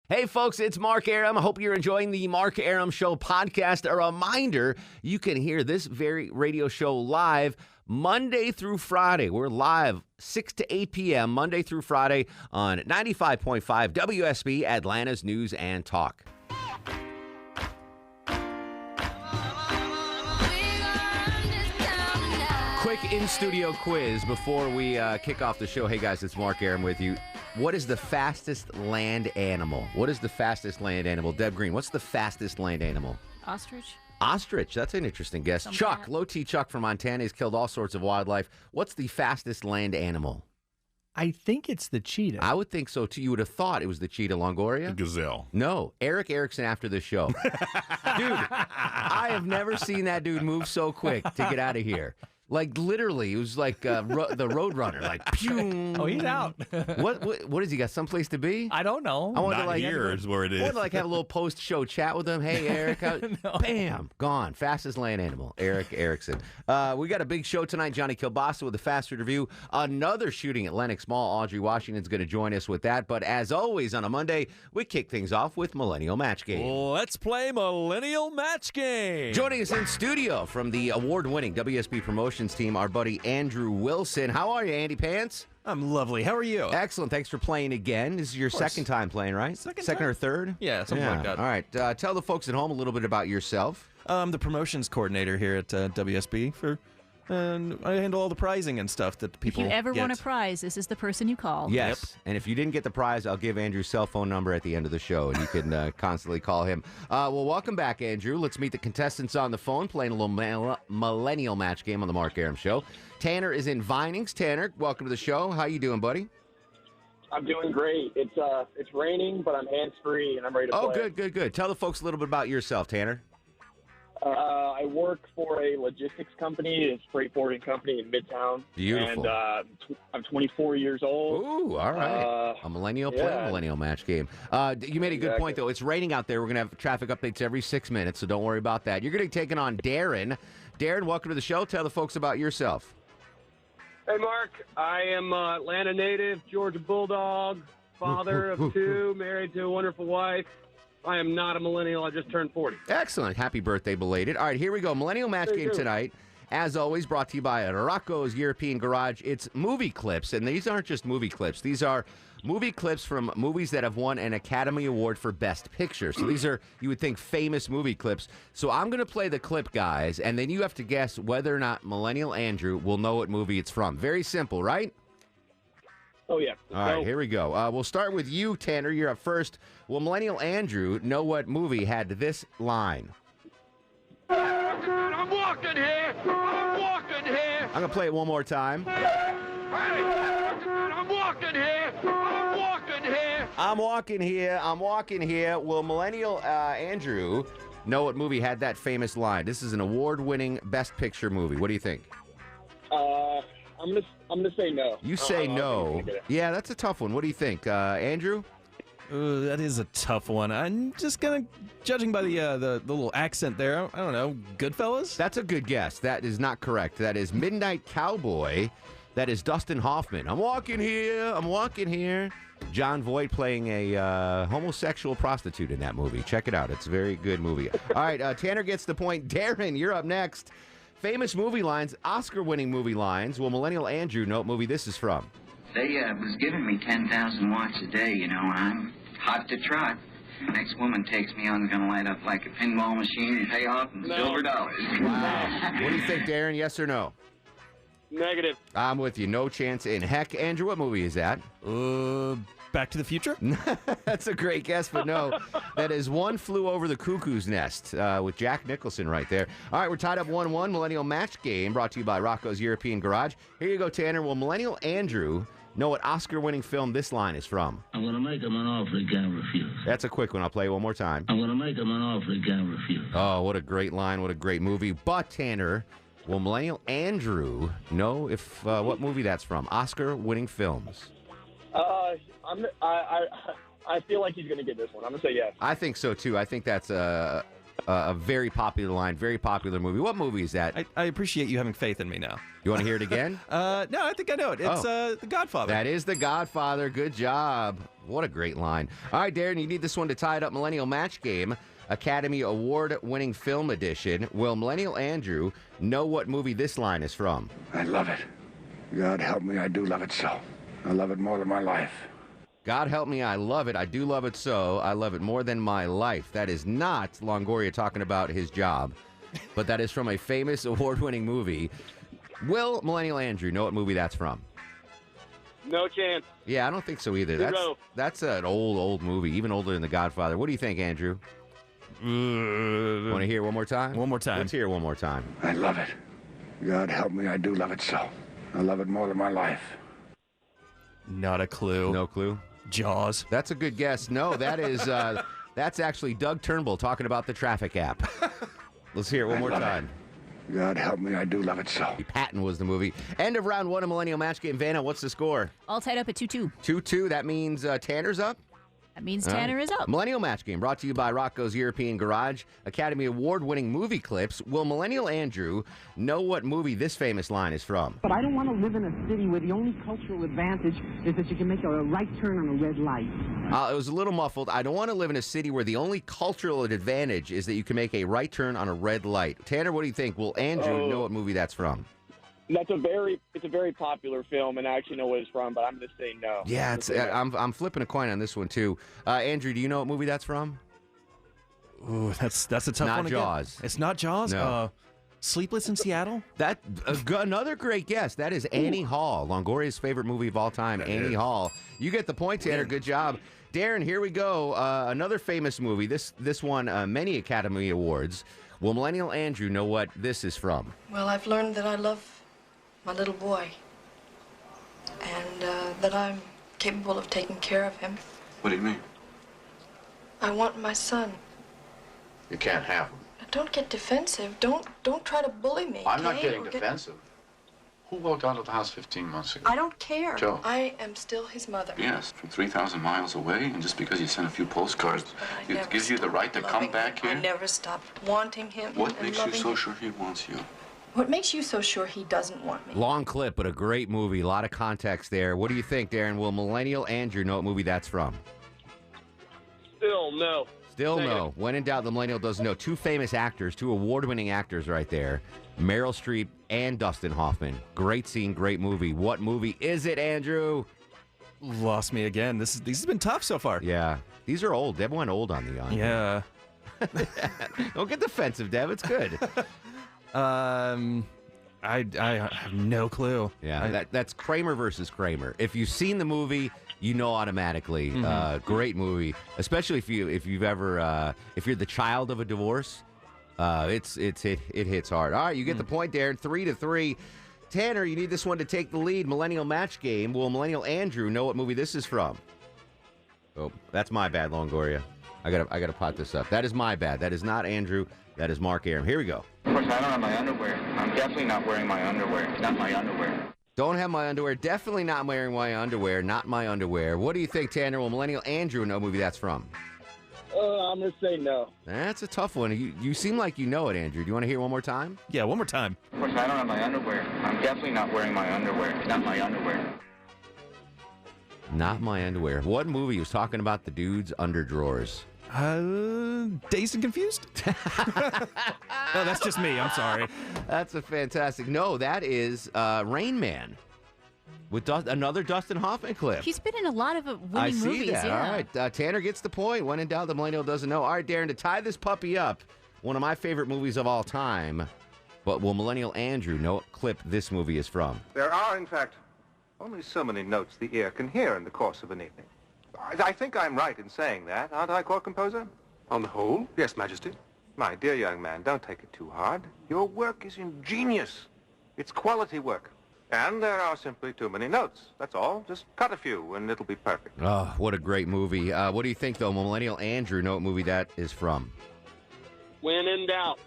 Hey, folks, it's Mark Arum. I hope you're enjoying the Mark Arum Show podcast. A reminder, you can hear this very radio show live Monday through Friday. We're live 6 to 8 p.m. Monday through Friday on 95.5 WSB, Atlanta's News and Talk. Quick in-studio quiz before we kick off the show. Hey, guys, it's Mark Arum with you. What is the fastest land animal? What is the fastest land animal? Deb Green, what's the fastest land animal? Ostrich. Ostrich. That's an interesting guess. Chuck, Low T Chuck from Montana. He's killed all sorts of wildlife. What's the fastest land animal? I think it's the cheetah. I would think so, too. You would have thought it was the cheetah. Longoria? The gazelle. No. Eric Erickson after the show. Dude, I have never seen that dude move so quick to get out of here. Like, literally, it was like the Roadrunner. Like, pew. Oh, he's out. What has he got? Someplace to be? I don't know. I wanted Not to, like, here is where it is. I wanted to, like, have a little post-show chat with him. Hey, Eric. No. Bam. Gone. Fastest land animal. Eric Erickson. We got a big show tonight. Johnny Kielbasa with the Fast Food Review. Another shooting at Lenox Mall. Audrey Washington's going to join us with that. But as always, on a Monday, we kick things off with Millennial Match Game. Let's play Millennial Match Game. Joining us in studio from the award-winning WSB Promotions team, our buddy Andrew Wilson. How are you, Andy Pants? I'm lovely. How are you? Excellent. Thanks for playing again. This is your second time playing, right? Second or third? Yeah, something like that. All right. Tell the folks at home a little bit about yourself. I'm the promotions coordinator here at WSB and I handle all the prizing and stuff that people If you ever get. want a prize, this is the person you call. Yes. And if you didn't get the prize, I'll give Andrew's cell phone number at the end of the show, and you can constantly call him. Well, welcome back, Andrew. Let's meet the contestants on the phone, playing a little Millennial Match Game on the Mark Arum Show. Tanner is in Vinings. Tanner, welcome to the show. How you doing, buddy? I'm doing great. It's raining, but I'm hands-free, and I'm ready to play. Oh, good. Tell the folks a little bit about yourself, Tanner. I work for a logistics company, a freight forwarding company in Midtown. Beautiful. And I'm 24 years old. Ooh, all right. A millennial playing a Millennial Match Game. You made a good point, though. It's raining out there. We're going to have traffic updates every 6 minutes, so don't worry about that. You're going to be taking on Darren. Darren, welcome to the show. Tell the folks about yourself. Hey, Mark. I am Atlanta native, Georgia Bulldog, father of two, married to a wonderful wife. I am not a millennial. I just turned 40. Excellent. Happy birthday, belated. All right, here we go. Millennial Match Game tonight. As always, brought to you by Rocco's European Garage. It's movie clips, and these aren't just movie clips. These are movie clips from movies that have won an Academy Award for Best Picture. So these are, you would think, famous movie clips. So I'm going to play the clip, guys, and then you have to guess whether or not Millennial Andrew will know what movie it's from. Very simple, right? Oh, yeah. All right, here we go. We'll start with you, Tanner. You're up first. Will Millennial Andrew know what movie had this line? I'm walking here. I'm walking here. I'm going to play it one more time. I'm walking here. I'm walking here. I'm walking here. Will Millennial Andrew know what movie had that famous line? This is an award-winning Best Picture movie. What do you think? I'm gonna say no. You say no. Yeah, that's a tough one. What do you think, Andrew? Ooh, that is a tough one. I'm just judging by the little accent there. I don't know. Goodfellas? That's a good guess. That is not correct. That is Midnight Cowboy. That is Dustin Hoffman. I'm walking here. John Voight playing a homosexual prostitute in that movie. Check it out. It's a very good movie. All right, Tanner gets the point. Darren, you're up next. Famous movie lines, Oscar-winning movie lines. Will Millennial Andrew know what movie this is from? They was giving me 10,000 watts a day, you know. I'm hot to trot. Next woman takes me on, going to light up like a pinball machine and pay off in silver dollars. Wow. What do you think, Darren? Yes or no? Negative. I'm with you. No chance in heck. Andrew, what movie is that? Back to the Future? That's a great guess, but no. That is One Flew Over the Cuckoo's Nest with Jack Nicholson right there. All right, we're tied up 1-1. Millennial Match Game brought to you by Rocco's European Garage. Here you go, Tanner. Will Millennial Andrew know what Oscar-winning film this line is from? I'm going to make him an offer he can't refuse. That's a quick one. I'll play it one more time. I'm going to make him an offer he can't refuse. Oh, what a great line. What a great movie. But, Tanner, will Millennial Andrew know if what movie that's from? Oscar-winning films. I feel like he's going to get this one. I'm going to say yes. I think so, too. I think that's A very popular line, very popular movie. What movie is that? I appreciate you having faith in me now. You want to hear it again? No, I think I know it. It's The Godfather. That is The Godfather. Good job. What a great line. All right, Darren, you need this one to tie it up. Millennial Match Game, Academy Award-winning film edition. Will Millennial Andrew know what movie this line is from? I love it. God help me, I do love it so. I love it more than my life. God help me, I love it. I do love it so. I love it more than my life. That is not Longoria talking about his job, but that is from a famous award-winning movie. Will Millennial Andrew know what movie that's from? No chance. Yeah, I don't think so either. That's an old movie, even older than The Godfather. What do you think, Andrew? Want to hear it one more time? One more time. Let's hear it one more time. I love it. God help me, I do love it so. I love it more than my life. Not a clue. No clue? Jaws. That's a good guess. No, that is that's actually Doug Turnbull talking about the traffic app. Let's hear it one more time. God help me, I do love it so. Patton was the movie. End of round one of Millennial Match Game. Vanna, what's the score? All tied up at 2-2. 2-2. That means Tanner's up? That means Tanner is up. Millennial Match Game brought to you by Rocco's European Garage, Academy Award-winning movie clips. Will Millennial Andrew know what movie this famous line is from? But I don't want to live in a city where the only cultural advantage is that you can make a right turn on a red light. It was a little muffled. I don't want to live in a city where the only cultural advantage is that you can make a right turn on a red light. Tanner, what do you think? Will Andrew know what movie that's from? It's a very popular film, and I actually know what it's from, but I'm going to say no. Yeah, I'm flipping a coin on this one too. Andrew, do you know what movie that's from? Ooh, that's a tough not one. Jaws. Again. It's not Jaws. No. Sleepless in Seattle. That another great guess. That is Annie Hall, Longoria's favorite movie of all time. Annie Hall. You get the point, Tanner. Good job, Darren. Here we go. Another famous movie. This won many Academy Awards. Will Millennial Andrew know what this is from? Well, I've learned that I love my little boy, and that I'm capable of taking care of him. What do you mean? I want my son. You can't have him. Now, don't get defensive. Don't try to bully me. I'm not okay? getting defensive. Who walked out of the house 15 months ago? I don't care. Joe. I am still his mother. Yes, from 3,000 miles away, and just because you sent a few postcards, it gives you the right to come back here? I never stopped wanting him. What makes you so sure he wants you? What makes you so sure he doesn't want me? Long clip, but a great movie. A lot of context there. What do you think, Darren? Will Millennial Andrew know what movie that's from? Still no. Still no. When in doubt, the Millennial doesn't know. Two famous actors, two award-winning actors right there. Meryl Streep and Dustin Hoffman. Great scene, great movie. What movie is it, Andrew? Lost me again. These have been tough so far. Yeah. These are old. Deb went old on the young. Yeah. Don't get defensive, Deb. It's good. I have no clue. Yeah, that's Kramer versus Kramer. If you've seen the movie, you know automatically. Great movie, especially if you've ever if you're the child of a divorce. It hits hard. All right, you get the point, Darren. 3-3. Tanner, you need this one to take the lead. Millennial Match Game. Will Millennial Andrew know what movie this is from? Oh, that's my bad, Longoria. I gotta pot this up. That is my bad. That is not Andrew. That is Mark Arum. Here we go. Of course, I don't have my underwear. I'm definitely not wearing my underwear. Not my underwear. Don't have my underwear. Definitely not wearing my underwear. Not my underwear. What do you think, Tanner? Will Millennial Andrew know what movie that's from? I'm going to say no. That's a tough one. You seem like you know it, Andrew. Do you want to hear one more time? Yeah, one more time. Of course, I don't have my underwear. I'm definitely not wearing my underwear. Not my underwear. Not my underwear. What movie was talking about the dude's underdrawers? Dazed and Confused? No, that's just me. I'm sorry. That's a fantastic. No, that is Rain Man with another Dustin Hoffman clip. He's been in a lot of winning I see movies. that. Yeah. All right, Tanner gets the point. When in doubt, the Millennial doesn't know. All right, Darren, to tie this puppy up, one of my favorite movies of all time. But will Millennial Andrew know what clip this movie is from? There are, in fact, only so many notes the ear can hear in the course of an evening. I think I'm right in saying that, aren't I, court composer? On the whole, yes, Majesty. My dear young man, don't take it too hard. Your work is ingenious. It's quality work. And there are simply too many notes. That's all. Just cut a few, and it'll be perfect. Oh, what a great movie. What do you think, though? Will Millennial Andrew know what movie that is from? When in doubt.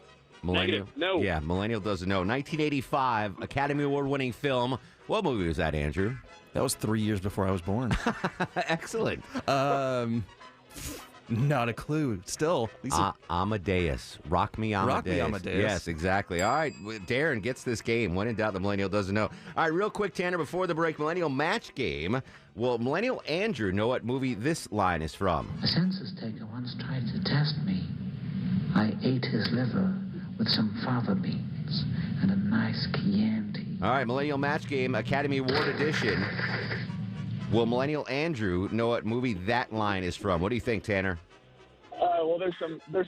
Millennial? Negative. No. Yeah, Millennial doesn't know. 1985, Academy Award-winning film. What movie was that, Andrew? That was 3 years before I was born. Excellent. Not a clue. Still. Amadeus. Rock Me Amadeus. Rock Me Amadeus. Yes, exactly. All right, Darren gets this game. When in doubt, the Millennial doesn't know. All right, real quick, Tanner, before the break, Millennial Match Game. Will Millennial Andrew know what movie this line is from? A census taker once tried to test me. I ate his liver with some fava beans and a nice Chianti. All right, Millennial Match Game, Academy Award edition. Will Millennial Andrew know what movie that line is from? What do you think, Tanner? Well, there's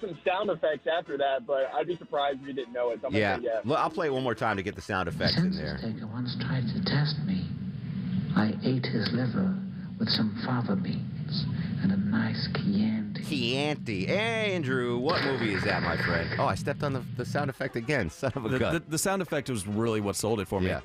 some sound effects after that, but I'd be surprised if you didn't know it. So I'm gonna say yes. Well, I'll play it one more time to get the sound effects in there. A census taker once tried to test me. I ate his liver with some fava beans and a nice Chianti. Chianti. Hey, Andrew, what movie is that, my friend? Oh, I stepped on the sound effect again. Son of a gun. The sound effect was really what sold it for me. Yeah.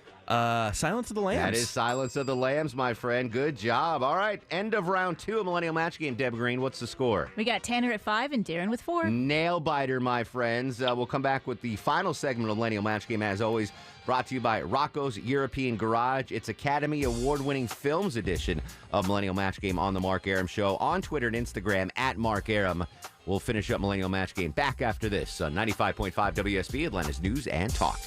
Silence of the Lambs. That is Silence of the Lambs, my friend. Good job. All right, end of round 2 of Millennial Match Game. Deb Green, what's the score? We got Tanner at 5 and Darren with 4. Nail biter, my friends. We'll come back with the final segment of Millennial Match Game, as always, brought to you by Rocco's European Garage. It's Academy Award-winning films edition of Millennial Match Game on The Mark Arum Show, on Twitter and Instagram, at Mark Arum. We'll finish up Millennial Match Game back after this on 95.5 WSB, Atlanta's News and Talk.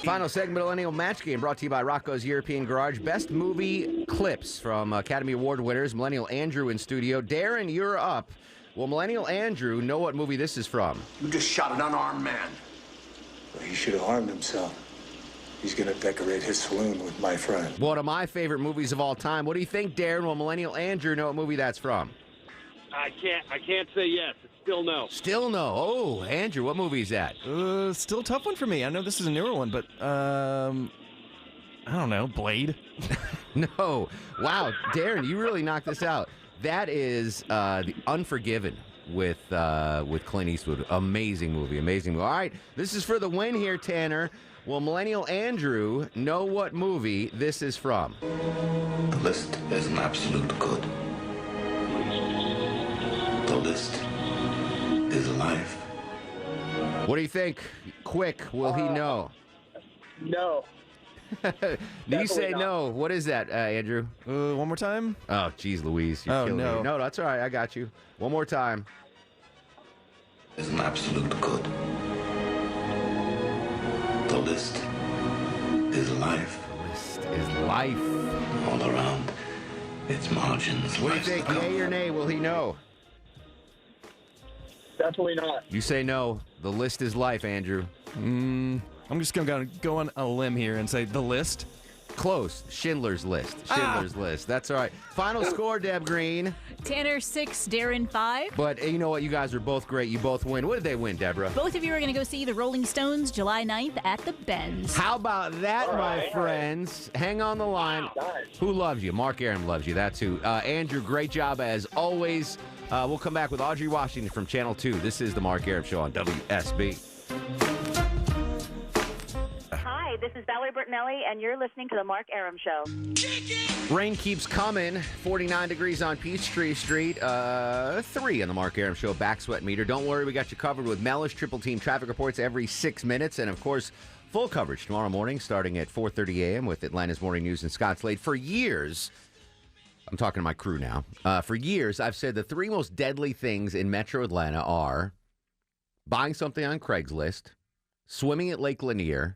Final segment, Millennial Match Game, brought to you by Rocco's European Garage. Best movie clips from Academy Award winners. Millennial Andrew in studio. Darren, you're up. Will Millennial Andrew know what movie this is from? You just shot an unarmed man. Well, he should have harmed himself. He's going to decorate his saloon with my friend. One of my favorite movies of all time. What do you think, Darren? Will Millennial Andrew know what movie that's from? I can't say yes. It's still no. Still no. Oh, Andrew, what movie is that? Still a tough one for me. I know this is a newer one, but I don't know. Blade? No. Wow, Darren, you really knocked this out. That is The Unforgiven with Clint Eastwood. Amazing movie. Amazing movie. All right, this is for the win here, Tanner. Will Millennial Andrew know what movie this is from? The list is an absolute good. The list is life. What do you think? Quick, will he know? No. You say no. What is that, Andrew? One more time? Oh, geez, Louise. You're killing me. No, that's all right. I got you. One more time. Is an absolute good. The list is life. The list is life. All around its margins. What do you think? Yay or nay? Will he know? Definitely not. You say no. The list is life, Andrew. I'm just going to go on a limb here and say The List. Close. Schindler's List. Schindler's List. That's all right. Final score, Deb Green. Tanner 6, Darren 5. But you know what? You guys are both great. You both win. What did they win, Deborah? Both of you are going to go see the Rolling Stones July 9th at the Benz. How about that, my friends? Hang on the line. Who loves you? Mark Arum loves you. That's who. Andrew, great job as always. We'll come back with Audrey Washington from Channel 2. This is the Mark Arum Show on WSB. Hi, this is Valerie Bertinelli, and you're listening to the Mark Arum Show. Rain keeps coming. 49 degrees on Peachtree Street. 3 on the Mark Arum Show back sweat meter. Don't worry, we got you covered with Mellish Triple Team traffic reports every 6 minutes. And, of course, full coverage tomorrow morning starting at 4:30 a.m. with Atlanta's Morning News and Scott Slade. For years, I'm talking to my crew now. For years, I've said the 3 most deadly things in Metro Atlanta are buying something on Craigslist, swimming at Lake Lanier,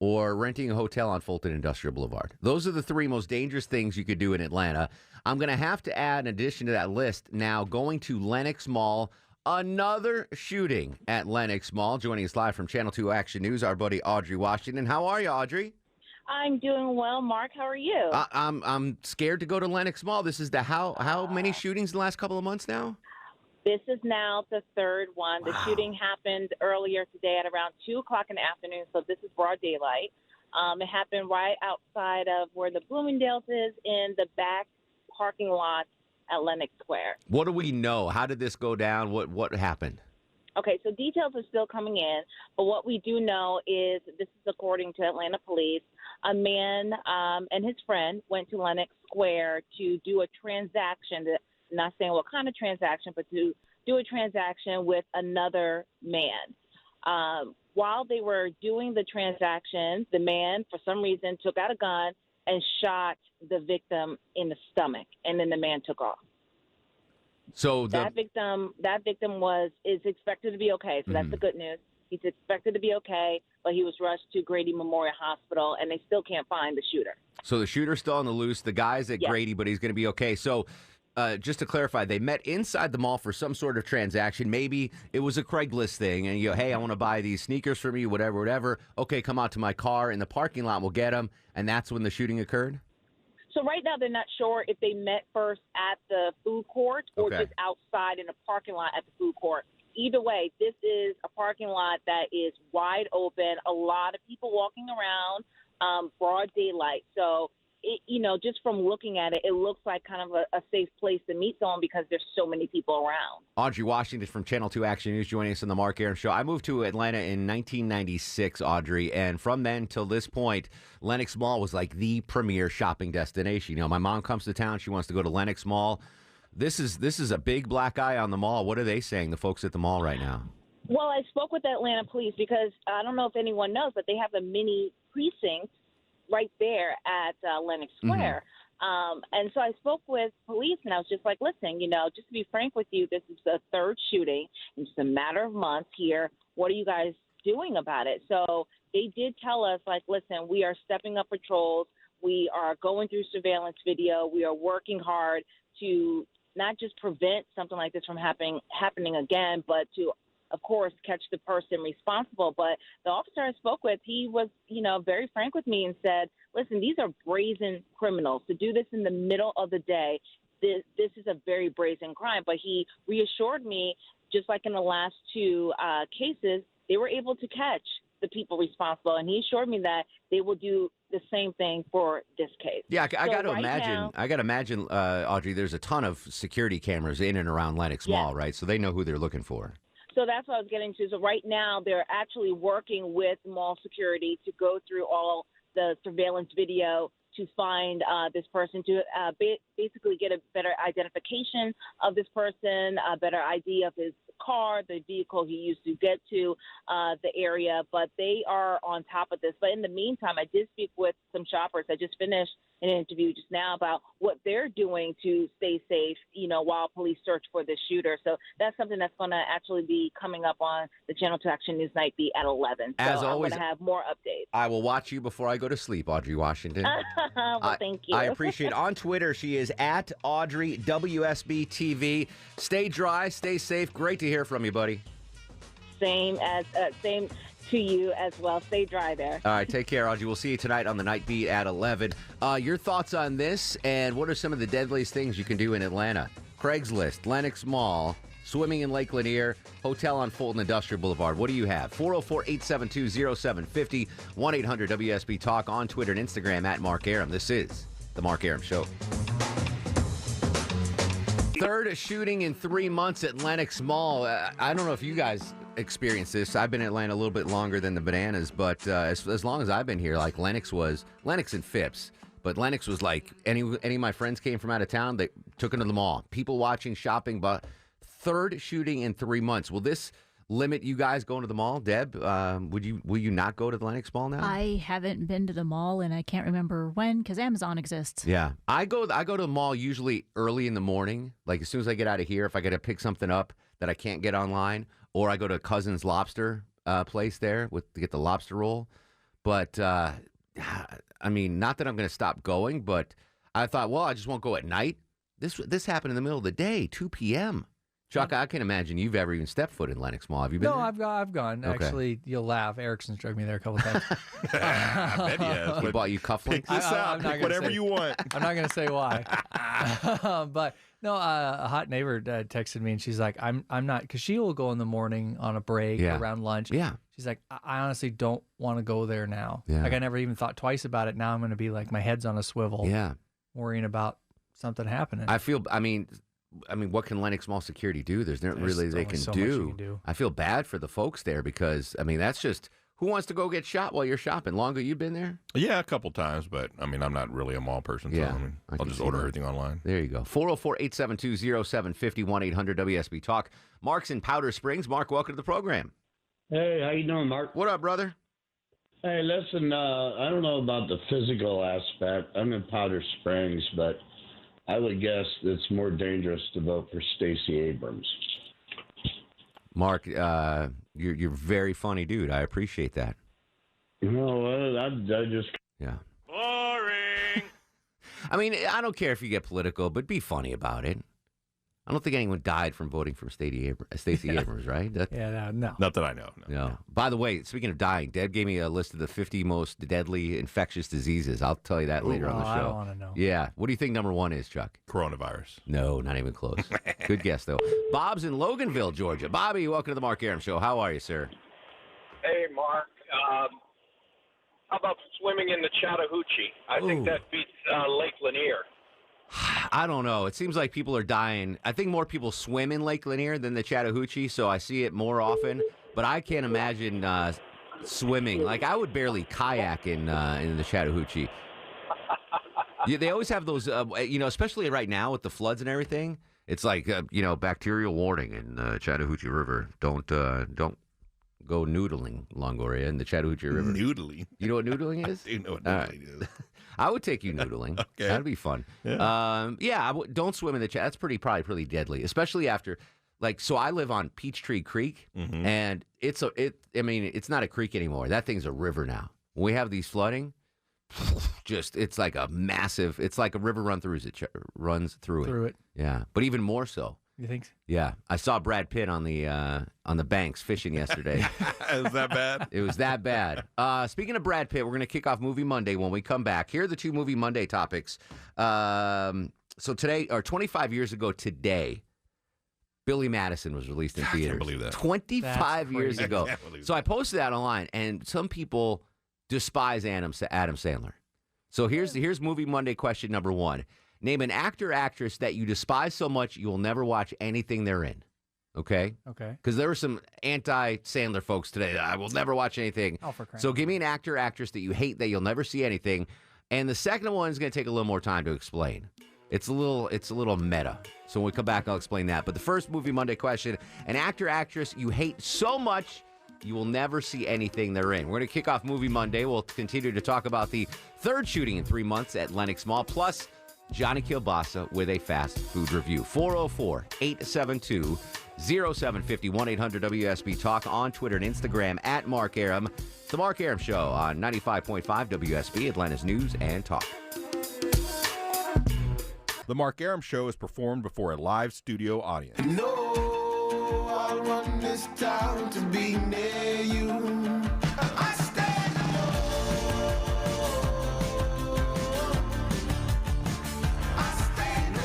or renting a hotel on Fulton Industrial Boulevard. Those are the 3 most dangerous things you could do in Atlanta. I'm going to have to add, in addition to that list, now going to Lenox Mall, another shooting at Lenox Mall. Joining us live from Channel 2 Action News, our buddy Audrey Washington. How are you, Audrey? I'm doing well, Mark. How are you? I'm scared to go to Lenox Mall. This is the how many shootings in the last couple of months now? This is now the 3rd one. The shooting happened earlier today at around 2 o'clock in the afternoon, so this is broad daylight. It happened right outside of where the Bloomingdale's is in the back parking lot at Lenox Square. What do we know? How did this go down? What happened? Okay, so details are still coming in, but what we do know is, this is according to Atlanta police, a man and his friend went to Lenox Square to do a transaction, not saying what kind of transaction, but to do a transaction with another man. While they were doing the transaction, the man, for some reason, took out a gun and shot the victim in the stomach, and then the man took off. So that victim is expected to be okay. So that's the good news. He's expected to be okay, but he was rushed to Grady Memorial Hospital, and they still can't find the shooter. So the shooter's still on the loose. The guy's at Grady, but he's going to be okay. So just to clarify, they met inside the mall for some sort of transaction. Maybe it was a Craigslist thing, and hey, I want to buy these sneakers from you, whatever. Okay, come out to my car in the parking lot. We'll get them. And that's when the shooting occurred? So right now they're not sure if they met first at the food court or just outside in a parking lot at the food court. Either way, this is a parking lot that is wide open, a lot of people walking around, broad daylight. So, just from looking at it, it looks like kind of a safe place to meet someone because there's so many people around. Audrey Washington from Channel 2 Action News joining us on the Mark Arum Show. I moved to Atlanta in 1996, Audrey, and from then till this point, Lenox Mall was like the premier shopping destination. My mom comes to town. She wants to go to Lenox Mall. This is a big black eye on the mall. What are they saying, the folks at the mall right now? Well, I spoke with the Atlanta police because I don't know if anyone knows, but they have a mini precinct right there at Lenox Square. And so I spoke with police, and I was just like, listen, just to be frank with you, this is the third shooting. It's just a matter of months here. What are you guys doing about it? So they did tell us, like, listen, we are stepping up patrols. We are going through surveillance video. We are working hard to not just prevent something like this from happening again, but to, of course, catch the person responsible. But the officer I spoke with, he was, very frank with me and said, listen, these are brazen criminals. To do this in the middle of the day, this is a very brazen crime. But he reassured me, just like in the last two cases, they were able to catch the people responsible. And he assured me that they will do the same thing for this case. Yeah, I got to imagine, Audrey, there's a ton of security cameras in and around Lenox Mall, right? So they know who they're looking for. So that's what I was getting to. So right now they're actually working with mall security to go through all the surveillance video to find this person, to basically get a better identification of this person, a better idea of his car, the vehicle he used to get to the area. But they are on top of this. But in the meantime, I did speak with some shoppers. I just finished an interview just now about what they're doing to stay safe, while police search for the shooter. So that's something that's going to actually be coming up on the Channel 2 Action News Night Beat at 11. So As always, I'm going to have more updates. I will watch you before I go to sleep, Audrey Washington. Well, thank you. I appreciate it. On Twitter, she is at Audrey WSB-TV. Stay dry, stay safe. Great to hear from you, buddy. Same to you as well. Stay dry there. All right, take care, Audrey. We'll see you tonight on the Night Beat at 11. Your thoughts on this, and what are some of the deadliest things you can do in Atlanta? Craigslist, Lenox Mall, swimming in Lake Lanier, hotel on Fulton Industrial Boulevard. What do you have? 404-872-0750, 1-800-WSB-TALK, on Twitter and Instagram at Mark Arum. This is The Mark Arum Show. Third shooting in 3 months at Lenox Mall. I don't know if you guys experienced this. I've been in Atlanta a little bit longer than the Bananas, but as long as I've been here, like Lenox and Phipps. But Lenox was like, any of my friends came from out of town, they took them to the mall. People watching, shopping, but third shooting in 3 months. Will this limit you guys going to the mall? Deb, will you not go to the Lenox Mall now? I haven't been to the mall, and I can't remember when, because Amazon exists. Yeah. I go to the mall usually early in the morning, like as soon as I get out of here, if I got to pick something up that I can't get online, or I go to Cousin's Lobster place there to get the lobster roll. But, I mean, not that I'm going to stop going, but I thought, well, I just won't go at night. This happened in the middle of the day, 2 p.m. Chuck, I can't imagine you've ever even stepped foot in Lenox Mall. Have you been there? No, I've gone. Okay. Actually, you'll laugh. Erickson's drugged me there a couple times. I bet he has. He bought you cufflinks? Pick this out. Pick whatever you want. I'm not going to say why. But no, a hot neighbor texted me, and she's like, I'm not, because she will go in the morning on a break around lunch. Yeah. She's like, I honestly don't want to go there now. Yeah. Like, I never even thought twice about it. Now I'm going to be like, my head's on a swivel. Yeah. Worrying about something happening. I mean, what can Lenox Mall security do? There's not really they can so do. much you can do. I feel bad for the folks there because, I mean, that's just, who wants to go get shot while you're shopping? Longo, you been there? Yeah, a couple times, but I mean, I'm not really a mall person, so Yeah, I'll just order everything online. There you go. 404-872-0750, 1-800-WSB-TALK. Mark's in Powder Springs. Mark, welcome to the program. Hey, how you doing, Mark? What up, brother? Hey, listen, I don't know about the physical aspect. I'm in Powder Springs, but I would guess it's more dangerous to vote for Stacey Abrams. Mark, you're very funny, dude. I appreciate that. No, I just... Yeah. Boring. I mean, I don't care if you get political, but be funny about it. I don't think anyone died from voting for Stacey Abrams, right? No. Not that I know. No. By the way, speaking of dying, Deb gave me a list of the 50 most deadly infectious diseases. I'll tell you that later on the show. I don't want to know. Yeah. What do you think number one is, Chuck? Coronavirus. No, not even close. Good guess, though. Bob's in Loganville, Georgia. Bobby, welcome to the Mark Arum Show. How are you, sir? Hey, Mark. How about swimming in the Chattahoochee? I think that beats Lake Lanier. I don't know. It seems like people are dying. I think more people swim in Lake Lanier than the Chattahoochee, so I see it more often. But I can't imagine swimming. Like, I would barely kayak in the Chattahoochee. They always have those, especially right now with the floods and everything. It's like, bacterial warning in the Chattahoochee River. Don't go noodling, Longoria, in the Chattahoochee River. Noodling? You know what noodling is? I do know what noodling is. I would take you noodling. Okay. That'd be fun. Yeah. Don't swim in the That's probably pretty deadly, especially after, so I live on Peachtree Creek, and it's not a creek anymore. That thing's a river now. When we have these flooding, it's like a massive, it's like a river runs through it. Yeah, but even more so. You think? Yeah, I saw Brad Pitt on the banks fishing yesterday. Is that bad? It was that bad. Speaking of Brad Pitt, we're going to kick off Movie Monday when we come back. Here are the two Movie Monday topics. So today, or 25 years ago today, Billy Madison was released in theaters. I can't believe that. 25 years ago. I can't believe So I posted that online, and some people despise Adam Sandler. So here's Movie Monday question number one. Name an actor or actress that you despise so much you will never watch anything they're in. Okay? Okay. Because there were some anti-Sandler folks today. I will never watch anything. Oh, for crying So give me an actor or actress that you hate that you'll never see anything. And the second one is going to take a little more time to explain. It's a little meta. So when we come back, I'll explain that. But the first Movie Monday question, an actor or actress you hate so much you will never see anything they're in. We're going to kick off Movie Monday. We'll continue to talk about the third shooting in 3 months at Lenox Mall, plus Johnny Kielbasa with a fast food review. 404-872-0750, 1-800-WSB-TALK, on Twitter and Instagram at Mark Arum. The Mark Arum Show on 95.5 WSB, Atlanta's News and Talk. The Mark Arum Show is performed before a live studio audience. No, I want this town to be near you. I stand alone. I stand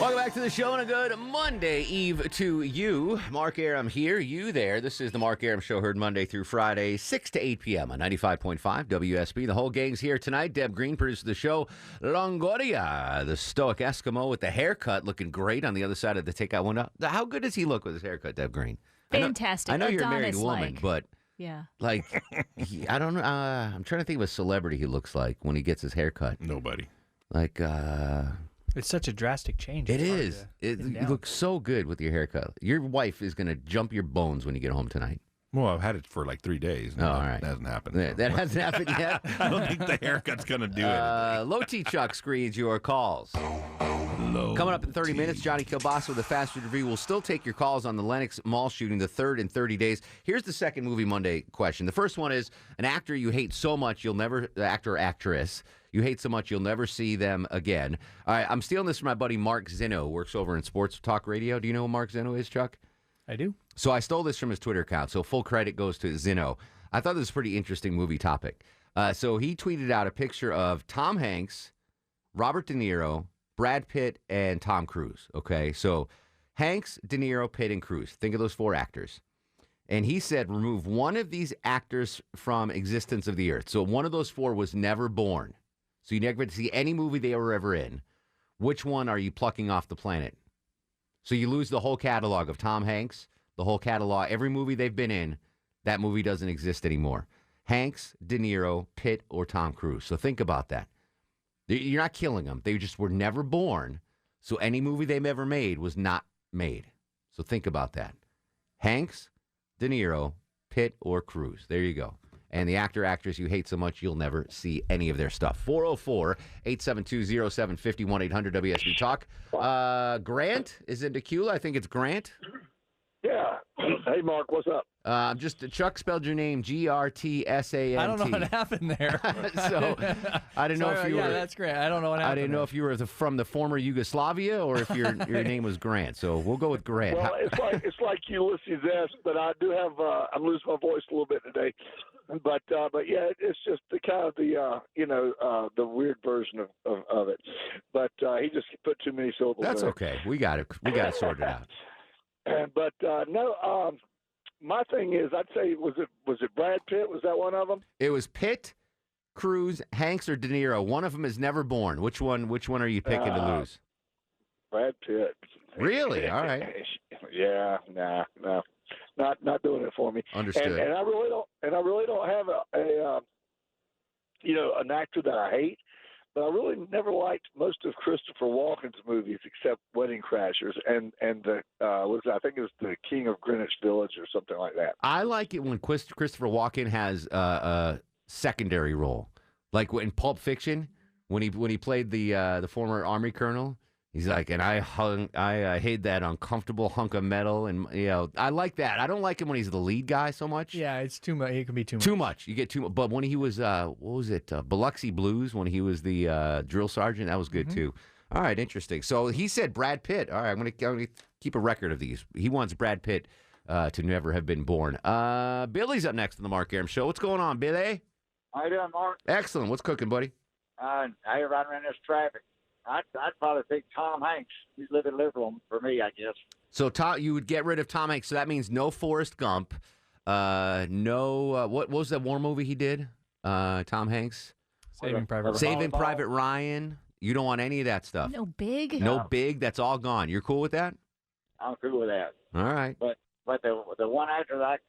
Welcome back to the show and a good Monday Eve to you. Mark Arum here, you there. This is the Mark Arum Show, heard Monday through Friday, 6 to 8 p.m. on 95.5 WSB. The whole gang's here tonight. Deb Green produces the show. Longoria, the stoic Eskimo with the haircut, looking great on the other side of the takeout window. How good does he look with his haircut, Deb Green? Fantastic. I know you're a married Adonis-like. woman, but Yeah. I don't know. I'm trying to think of a celebrity he looks like when he gets his haircut. Nobody. It's such a drastic change. It It's hard is. to pin You down. look so good with your haircut. Your wife is going to jump your bones when you get home tonight. Well, I've had it for like 3 days. Oh, all right. That hasn't happened. Yeah, that hasn't happened yet? I don't think the haircut's going to do it. Low T Chuck screens your calls. Coming up in 30 minutes, Johnny Kielbasa with a fast food review. We'll still take your calls on the Lenox Mall shooting, the third in 30 days. Here's the second Movie Monday question. The first one is an actor you hate so much actor or actress you hate so much you'll never see them again. All right, I'm stealing this from my buddy Mark Zinno, who works over in Sports Talk Radio. Do you know who Mark Zinno is, Chuck? I do. So I stole this from his Twitter account, so full credit goes to Zinno. I thought this was a pretty interesting movie topic. So he tweeted out a picture of Tom Hanks, Robert De Niro, Brad Pitt, and Tom Cruise. Okay, so Hanks, De Niro, Pitt, and Cruise. Think of those four actors. And he said remove one of these actors from existence of the earth. So one of those four was never born. So you never get to see any movie they were ever in. Which one are you plucking off the planet? So you lose the whole catalog of Tom Hanks, the whole catalog, every movie they've been in, that movie doesn't exist anymore. Hanks, De Niro, Pitt, or Tom Cruise. So think about that. You're not killing them. They just were never born. So any movie they've ever made was not made. So think about that. Hanks, De Niro, Pitt, or Cruise. There you go. And the actor, actress you hate so much, you'll never see any of their stuff. 404-872-0750, 1-800-WSB-TALK. Grant is in Tequila. I think it's Grant. Yeah. Hey, Mark, what's up? Chuck spelled your name G-R-T-S-A-N-T. I don't know what happened there. So I didn't know if you were. Yeah, that's great. I don't know what happened. I didn't know if you were from the former Yugoslavia or if your name was Grant. So we'll go with Grant. Well, it's like Ulysses S., but I do have I'm losing my voice a little bit today. But yeah, it's just the kind of the the weird version of it. But he just put too many syllables. That's there. okay. We got it. We got it sorted out. But no, my thing is, I'd say was it Brad Pitt? Was that one of them? It was Pitt, Cruise, Hanks, or De Niro. One of them is never born. Which one are you picking to lose? Brad Pitt. Really? All right. Yeah. No. Not doing it for me. Understood. And I really don't have an actor that I hate. But I really never liked most of Christopher Walken's movies except Wedding Crashers and the I think it was The King of Greenwich Village or something like that. I like it when Christopher Walken has a secondary role, like in Pulp Fiction when he played the former Army colonel. He's like, and I hate that uncomfortable hunk of metal, and I like that. I don't like him when he's the lead guy so much. Yeah, it's too much. It can be too much. Too much. You get too much. But when he was, what was it, Biloxi Blues? When he was the drill sergeant, that was good too. All right, interesting. So he said Brad Pitt. All right, I'm gonna keep a record of these. He wants Brad Pitt to never have been born. Billy's up next on the Mark Arum Show. What's going on, Billy? How you doing, Mark? Excellent. What's cooking, buddy? How you riding around this traffic? I'd probably pick Tom Hanks. He's living liberal for me, I guess. So you would get rid of Tom Hanks. So that means no Forrest Gump. No. What was that war movie he did? Tom Hanks. Saving Private Ryan. Saving Private Ryan. You don't want any of that stuff. No Big. No Big. That's all gone. You're cool with that? I'm cool with that. All right. But the one actor that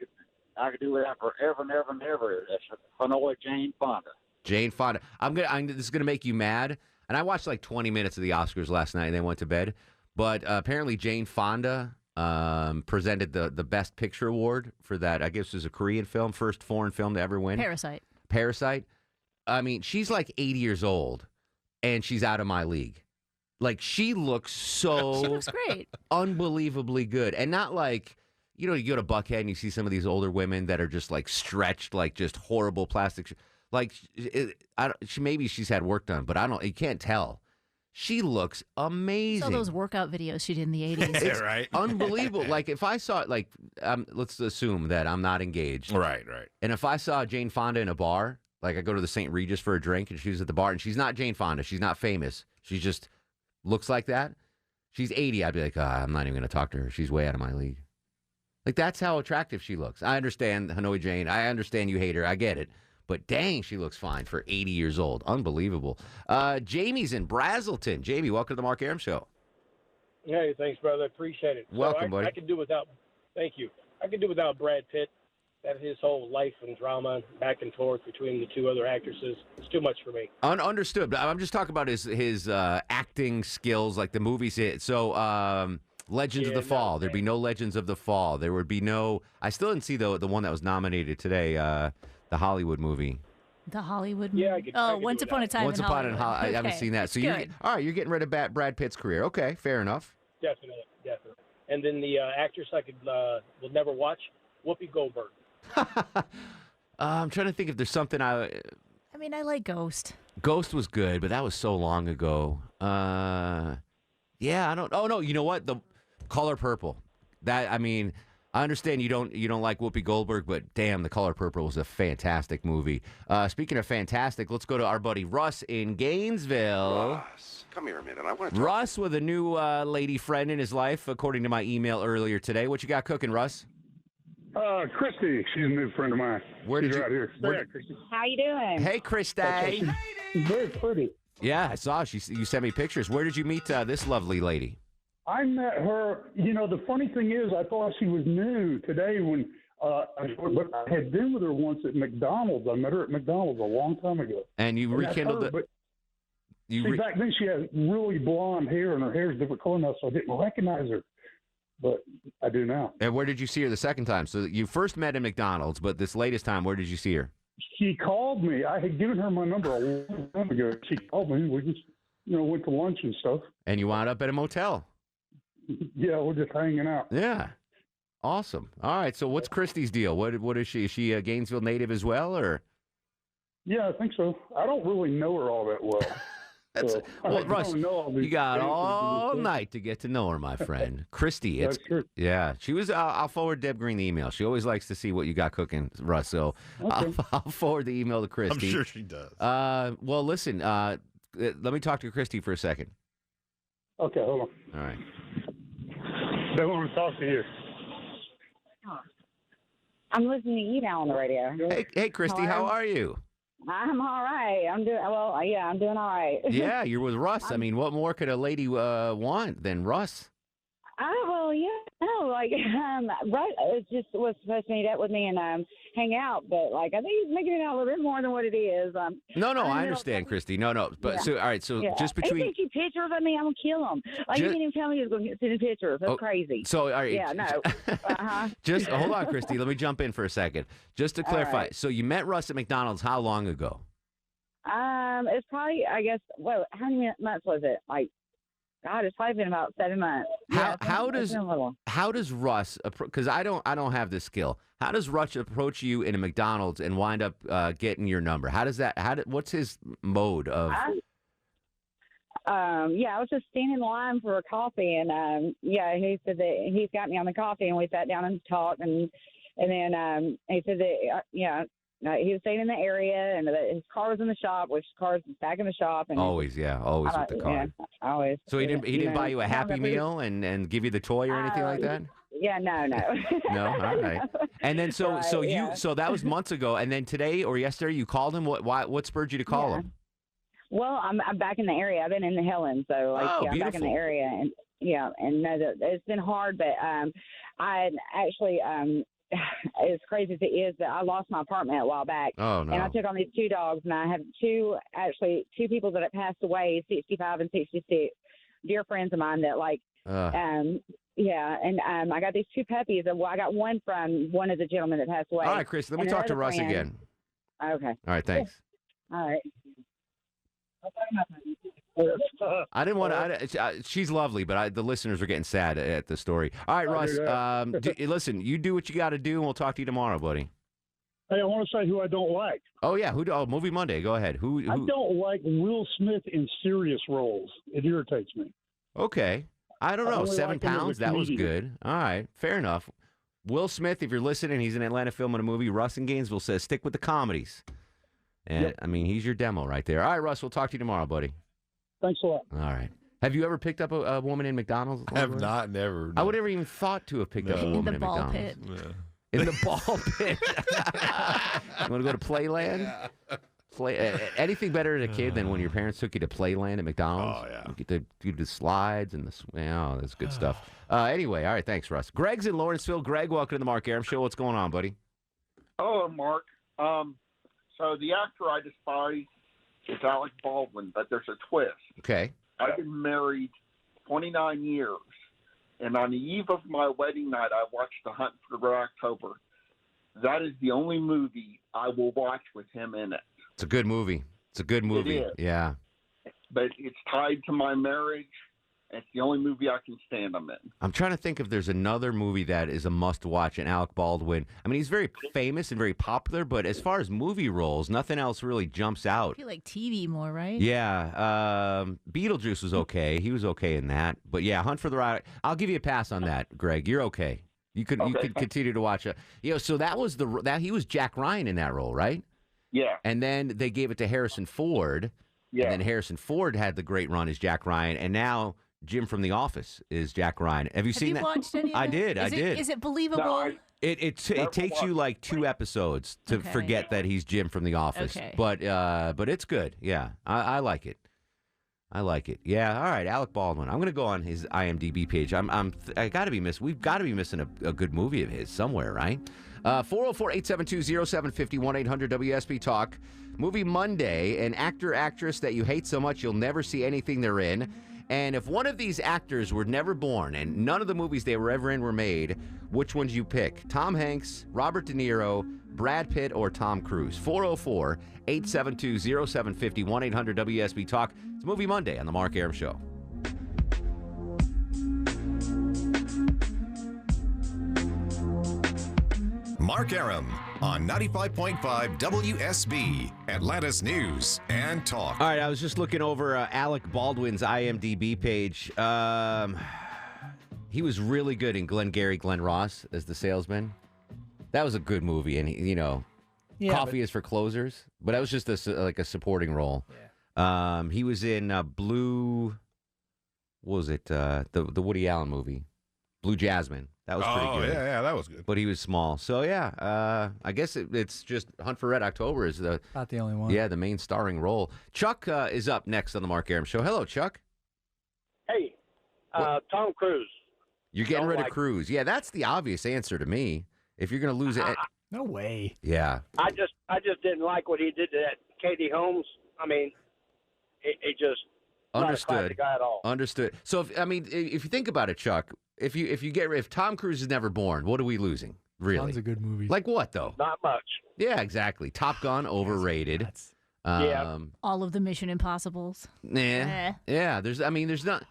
I could do without forever and ever and ever is Hanoi Jane Fonda. Jane Fonda. This is gonna make you mad. And I watched like 20 minutes of the Oscars last night and then went to bed. But apparently Jane Fonda presented the Best Picture Award for that. I guess it was a Korean film, first foreign film to ever win. Parasite. I mean, she's like 80 years old, and she's out of my league. Like, she looks so... She looks great. Unbelievably good. And not like, you go to Buckhead and you see some of these older women that are just like stretched, like just horrible plastic... Like, maybe she's had work done, but you can't tell. She looks amazing. Saw those workout videos she did in the 80s. It's unbelievable. Like, if I saw, let's assume that I'm not engaged. Right. And if I saw Jane Fonda in a bar, like I go to the St. Regis for a drink and she's at the bar and she's not Jane Fonda. She's not famous. She just looks like that. She's 80. I'd be like, I'm not even going to talk to her. She's way out of my league. Like, that's how attractive she looks. I understand Hanoi Jane. I understand you hate her. I get it. But dang, she looks fine for 80 years old. Unbelievable. Jamie's in Brazelton. Jamie, welcome to the Mark Arum Show. Hey, thanks, brother. Appreciate it. Welcome, buddy. I could do without. Thank you. I could do without Brad Pitt. That his whole life and drama back and forth between the two other actresses. It's too much for me. Understood. But I'm just talking about his acting skills, like the movies. So Legends of the Fall. There'd be no Legends of the Fall. There would be no. I still didn't see the one that was nominated today. The Hollywood movie. The Hollywood movie? Yeah, I could Once Upon a Time in Hollywood. I haven't seen that. So all right, you're getting rid of Brad Pitt's career. Okay, fair enough. Definitely. And then the actress I will never watch, Whoopi Goldberg. I'm trying to think if there's something I mean, I like Ghost. Ghost was good, but that was so long ago. Yeah, I don't. Oh no, you know what? The Color Purple. I understand you don't like Whoopi Goldberg, but damn, The Color Purple was a fantastic movie. Speaking of fantastic, let's go to our buddy Russ in Gainesville. Russ, come here a minute. I want to Russ with a new lady friend in his life, according to my email earlier today. What you got cooking, Russ? Christy. She's a new friend of mine. She's right here. Christy. How you doing? Hey, Christy. She's very pretty. Yeah, I saw. You sent me pictures. Where did you meet this lovely lady? I met her. The funny thing is, I thought she was new today when I had been with her once at McDonald's. I met her at McDonald's a long time ago. And you rekindled it. Back then she had really blonde hair, and her hair's different color now, so I didn't recognize her. But I do now. And where did you see her the second time? So you first met at McDonald's, but this latest time, where did you see her? She called me. I had given her my number a long time ago. She called me. We just, went to lunch and stuff. And you wound up at a motel. Yeah, we're just hanging out. Yeah. Awesome. All right. So what's Christy's deal? What is she? Is she a Gainesville native as well, or? Yeah, I think so. I don't really know her all that well. Well, Russ, you got all night to get to know her, my friend. Christy, yeah. She was. I'll forward Deb Green the email. She always likes to see what you got cooking, Russ. So I'll forward the email to Christy. I'm sure she does. Well, listen. Let me talk to Christy for a second. Okay, hold on. All right. They want to talk to you. I'm listening to you now on the radio. Hey, Christy, how are you? I'm all right. I'm doing well. Yeah, I'm doing all right. Yeah, you're with Russ. I mean, what more could a lady want than Russ? Well, yeah, no, Russ was supposed to meet up with me and hang out, but I think he's making it out a little bit more than what it is. No, I understand, Christy. No, but yeah. So all right, so just between. He takes you pictures of me, I'm gonna kill him. You didn't even tell me he was going to send pictures. That's crazy. So all right, yeah, no. Just hold on, Christy. Let me jump in for a second, just to clarify. Right. So you met Russ at McDonald's how long ago? It's probably, I guess. Well, how many months was it? God, it's probably been about 7 months. How does Russ, because I don't have this skill. How does Russ approach you in a McDonald's and wind up getting your number? What's his mode of? I was just standing in line for a coffee, and he said that he's got me on the coffee, and we sat down and talked, and then he said that he was staying in the area, and his car was in the shop, which his car's back in the shop. And always with the car. Yeah, always. So he didn't buy you a Happy Meal and give you the toy or anything like that? Yeah, no. No, all right. And then so that was months ago, and then today or yesterday you called him. What spurred you to call him? Well, I'm back in the area. I've been in the Helen, so I'm back in the area, and it's been hard, but I actually as crazy as it is, that I lost my apartment a while back. Oh, no. And I took on these 2 dogs, and I have two people that have passed away, 65 and 66, dear friends of mine that I got these 2 puppies. Well, I got one from one of the gentlemen that passed away. All right, Chris, let me talk to Russ again. Okay. All right, thanks. All right. I didn't want to. She's lovely, but the listeners are getting sad at the story. All right, Russ. Listen, you do what you got to do, and we'll talk to you tomorrow, buddy. Hey, I want to say who I don't like. Oh yeah, Movie Monday. Go ahead. Who? I don't like Will Smith in serious roles. It irritates me. Okay, I don't know. 7 pounds. That was good. All right, fair enough. Will Smith, if you're listening, he's in Atlanta filming a movie. Russ in Gainesville says stick with the comedies. And Yep. I mean, he's your demo right there. All right, Russ, we'll talk to you tomorrow, buddy. Thanks a lot. All right. Have you ever picked up a woman in McDonald's? I have not, never. I would never even thought to have picked up a woman in McDonald's. In the ball pit. You want to go to Playland? Yeah. Anything better as a kid than when your parents took you to Playland at McDonald's? Oh, yeah. You get to do the slides and that's good stuff. Anyway, all right, thanks, Russ. Greg's in Lawrenceville. Greg, welcome to the Mark Arum Show. What's going on, buddy? Hello, Mark. So the actor I despise is Alec Baldwin, but there's a twist. Okay. I've been married 29 years, and on the eve of my wedding night, I watched The Hunt for Red October. That is the only movie I will watch with him in it. It's a good movie. It is. Yeah. But it's tied to my marriage. It's the only movie I can stand him in. I'm trying to think if there's another movie that is a must-watch, and Alec Baldwin. I mean, he's very famous and very popular, but as far as movie roles, nothing else really jumps out. I feel like TV more, right? Yeah. Beetlejuice was okay. He was okay in that. But, yeah, Hunt for the Red. I'll give you a pass on that, Greg. You're okay. You could continue to watch it. So that was he was Jack Ryan in that role, right? Yeah. And then they gave it to Harrison Ford. Yeah. And then Harrison Ford had the great run as Jack Ryan, and now Jim from The Office is Jack Ryan. Have you seen that? Watched any of I that? did. Is it believable? No, It takes you like 2 episodes to forget that he's Jim from The Office. Okay. But it's good. Yeah, I like it. I like it. Yeah. All right, Alec Baldwin. I'm gonna go on his IMDb page. I gotta be missing. We've got to be missing a good movie of his somewhere, right? 404-872-0750 1-800-WSB Talk. Movie Monday. An actor, actress that you hate so much you'll never see anything they're in. And if one of these actors were never born and none of the movies they were ever in were made, which one do you pick? Tom Hanks, Robert De Niro, Brad Pitt, or Tom Cruise? 404-872-0750, 1-800-WSB-TALK. It's Movie Monday on The Mark Arum Show. Mark Arum on 95.5 WSB, Atlanta's News and Talk. All right, I was just looking over Alec Baldwin's IMDb page. He was really good in Glengarry Glen Ross as the salesman. That was a good movie, and Coffee is for Closers, but that was just a supporting role. Yeah. He was in Blue. What was it? The Woody Allen movie, Blue Jasmine. That was pretty good. Yeah, that was good. But he was small. So, yeah, I guess it's just Hunt for Red October is not the only one. Yeah, the main starring role. Chuck is up next on the Mark Arum Show. Hello, Chuck. Hey, Tom Cruise. You're getting rid of Cruise. Yeah, that's the obvious answer to me. If you're going to lose it. No way. Yeah. I just didn't like what he did to that Katie Holmes. I mean, it just understood. Not a classic guy at all. Understood. So, if you think about it, Chuck, if Tom Cruise is never born, what are we losing? Really? Tons of good movies. Like what, though? Not much. Yeah, exactly. Top Gun, overrated. Yeah. All of the Mission Impossibles. Yeah. There's not.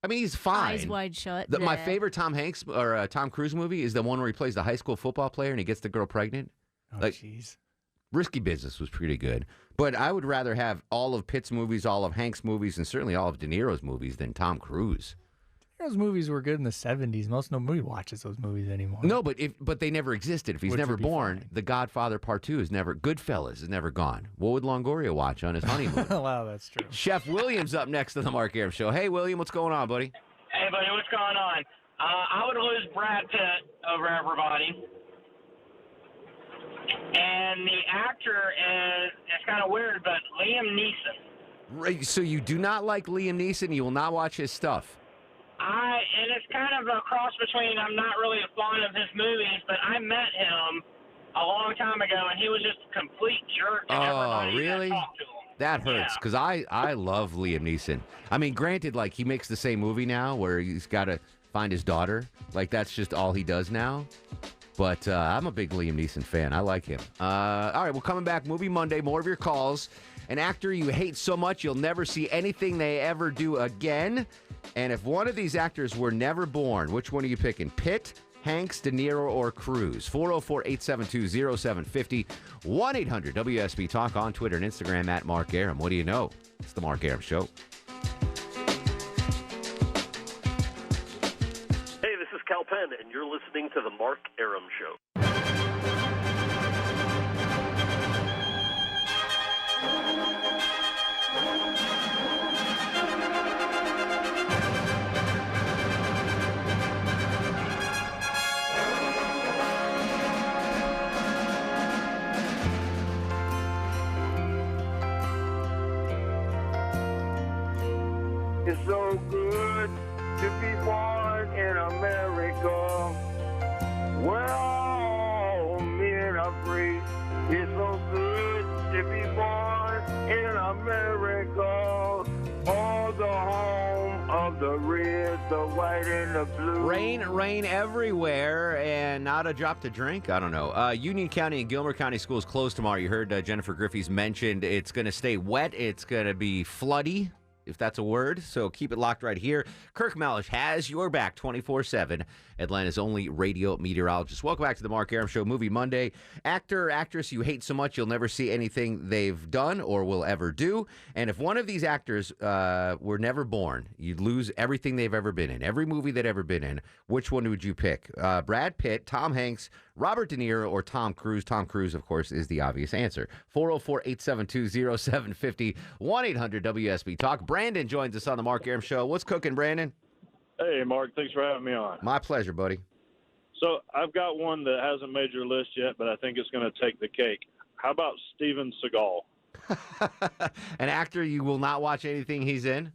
He's fine. Eyes Wide Shut. My favorite Tom Hanks or Tom Cruise movie is the one where he plays the high school football player and he gets the girl pregnant. Oh, jeez. Risky Business was pretty good. But I would rather have all of Pitt's movies, all of Hank's movies, and certainly all of De Niro's movies than Tom Cruise. Those movies were good in the 70s. Nobody watches those movies anymore. No, but they never existed. If he's never born, The Godfather Part 2 is never, Goodfellas is never gone. What would Longoria watch on his honeymoon? Wow, that's true. Chef William's up next on the Mark Arum Show. Hey, William, what's going on, buddy? Hey, buddy, what's going on? I would lose Brad Pitt over everybody. And the actor it's kind of weird, but Liam Neeson. Right, so you do not like Liam Neeson? You will not watch his stuff? And it's kind of a cross between, I'm not really a fan of his movies, but I met him a long time ago, and he was just a complete jerk to everybody really? that talked to him. That hurts, because I love Liam Neeson. I mean, granted, like, he makes the same movie now where he's got to find his daughter. Like, that's just all he does now. But I'm a big Liam Neeson fan. I like him. All right, well, coming back, Movie Monday, more of your calls. An actor you hate so much you'll never see anything they ever do again. And if one of these actors were never born, which one are you picking? Pitt, Hanks, De Niro, or Cruise? 404-872-0750, 1-800-WSB-TALK on Twitter and Instagram at Mark Arum. What do you know? It's the Mark Arum Show. Hey, this is Cal Penn, and you're listening to the Mark Arum Show. It's so good to be born in America, where all men are free. It's so good to be born in America, all the home of the red, the white, and the blue. Rain everywhere, and not a drop to drink? I don't know. Union County and Gilmer County schools closed tomorrow. You heard Jennifer Griffey's mentioned it's going to stay wet. It's going to be floody, if that's a word. So keep it locked right here. Kirk Malish has your back 24/7. Atlanta's only radio meteorologist. Welcome back to the Mark Arum Show, Movie Monday. Actor or actress you hate so much you'll never see anything they've done or will ever do. And if one of these actors were never born, you'd lose everything they've ever been in, every movie they'd ever been in. Which one would you pick? Brad Pitt, Tom Hanks, Robert De Niro, or Tom Cruise? Tom Cruise, of course, is the obvious answer. 404-872-0750, 1-800-WSB-TALK. Brandon joins us on the Mark Arum Show. What's cooking, Brandon? Hey, Mark. Thanks for having me on. My pleasure, buddy. So I've got one that hasn't made your list yet, but I think it's going to take the cake. How about Steven Seagal? An actor you will not watch anything he's in?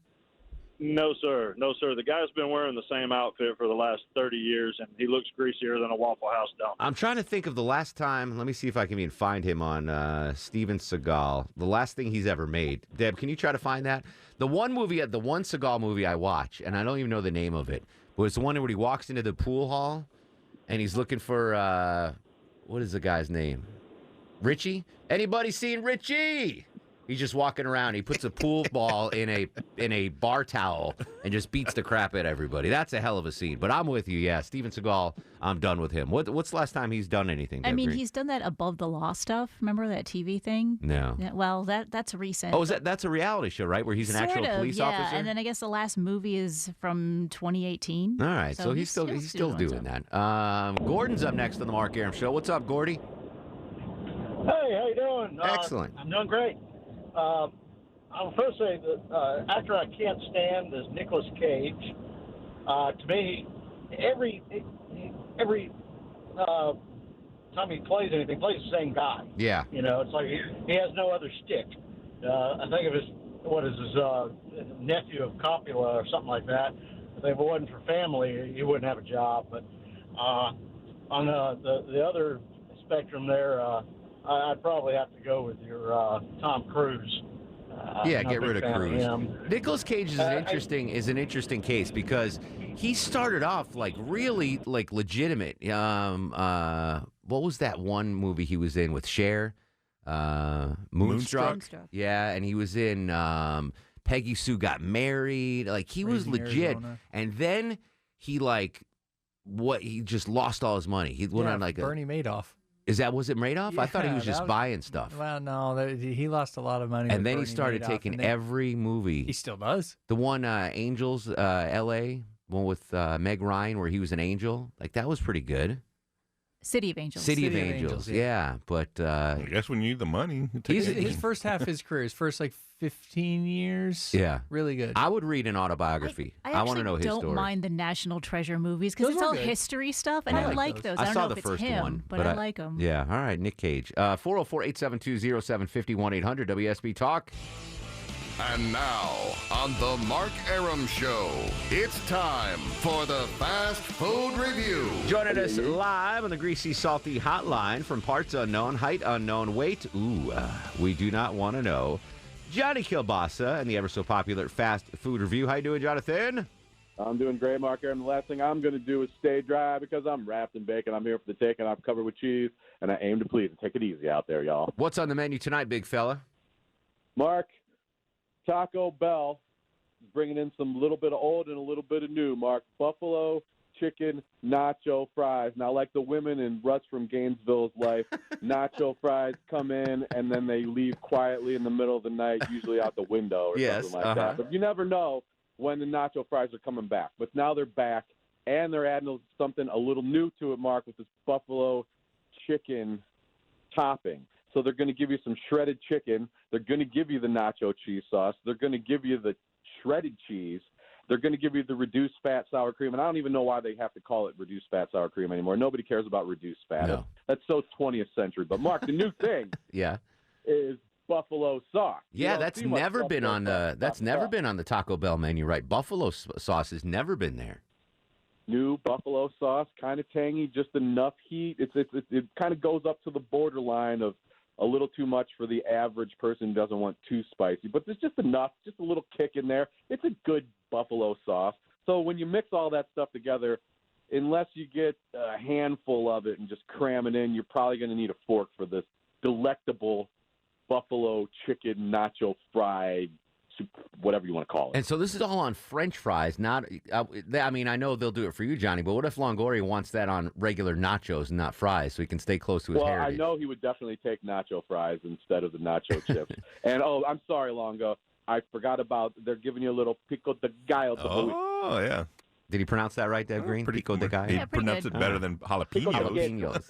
No, sir. No, sir. The guy's been wearing the same outfit for the last 30 years, and he looks greasier than a Waffle House dump. I'm trying to think of the last time. Let me see if I can even find him on Steven Seagal. The last thing he's ever made. Deb, can you try to find that? The one Seagal movie I watch, and I don't even know the name of it, was the one where he walks into the pool hall, and he's looking for, what is the guy's name? Richie? Anybody seen Richie? He's just walking around. He puts a pool ball in a bar towel and just beats the crap at everybody. That's a hell of a scene. But I'm with you. Yeah, Steven Seagal, I'm done with him. What's the last time he's done anything? I mean, Green? he's done that Above the Law stuff. Remember that TV thing? No. Yeah, well, that's recent. Oh, that's a reality show, right? Where he's an actual police officer? And then I guess the last movie is from 2018. All right, so he's still doing that. Gordon's up next on the Mark Arum Show. What's up, Gordy? Hey, how you doing? Excellent. I'm doing great. I'll first say that actor I can't stand is Nicolas Cage. To me, every time he plays anything, plays the same guy. Yeah. You know, it's like he has no other stick. I think of his nephew of Coppola or something like that. If it wasn't for family, he wouldn't have a job. But on the other spectrum there, I'd probably have to go with your Tom Cruise. Yeah, get rid of Cruise. Nicolas Cage is an interesting case because he started off like really like legitimate. What was that one movie he was in with Cher? Moonstruck. Yeah, and he was in Peggy Sue Got Married. Like he was legit, Arizona. And then he he just lost all his money. He went on like Bernie Madoff. Was it Madoff? I thought he was just buying stuff. Well, no, he lost a lot of money. And then he Bernie started Madoff, taking every movie. He still does. The one Angels, L.A., one with Meg Ryan, where he was an angel. Like that was pretty good. City of Angels. City of Angels, yeah. But I guess when you need the money, his first half of his career, his first 15 years. Yeah, really good. I would read an autobiography. I want to know his story. I don't mind the National Treasure movies because it's all history stuff, and I like those. I don't saw know the if it's first him, one, but I like them. Yeah, all right, Nick Cage. 404-872-0750, 1-800 WSB Talk. And now, on the Mark Arum Show, it's time for the Fast Food Review. Joining us live on the Greasy Salty Hotline from parts unknown, height unknown, weight, we do not want to know. Johnny Kielbasa and the ever-so-popular Fast Food Review. How you doing, Jonathan? I'm doing great, Mark Arum. The last thing I'm going to do is stay dry because I'm wrapped in bacon. I'm here for the taking. I'm covered with cheese, and I aim to please. Take it easy out there, y'all. What's on the menu tonight, big fella? Mark, Taco Bell is bringing in some little bit of old and a little bit of new, Mark. Buffalo chicken nacho fries. Now, like the women in Russ from Gainesville's life, nacho fries come in and then they leave quietly in the middle of the night, usually out the window or something like that. But you never know when the nacho fries are coming back. But now they're back, and they're adding something a little new to it, Mark, with this buffalo chicken topping. So they're going to give you some shredded chicken. They're going to give you the nacho cheese sauce. They're going to give you the shredded cheese. They're going to give you the reduced fat sour cream. And I don't even know why they have to call it reduced fat sour cream anymore. Nobody cares about reduced fat. No. That's so 20th century. But, Mark, the new thing is buffalo sauce. Yeah, that's never been on the Taco Bell menu, right? Buffalo sauce has never been there. New buffalo sauce, kind of tangy, just enough heat. It kind of goes up to the borderline of a little too much for the average person who doesn't want too spicy. But there's just enough, just a little kick in there. It's a good buffalo sauce. So when you mix all that stuff together, unless you get a handful of it and just cram it in, you're probably going to need a fork for this delectable buffalo chicken nacho fried, whatever you want to call it. And so this is all on French fries, not. I mean, I know they'll do it for you, Johnny, but what if Longoria wants that on regular nachos and not fries, so he can stay close to his heritage? I know he would definitely take nacho fries instead of the nacho chips. And I'm sorry, Longo, I forgot about. They're giving you a little pico de gallo. Oh yeah. Did he pronounce that right, Deb Green? Pico de gallo. He pronounced it better than jalapenos. Jalapenos.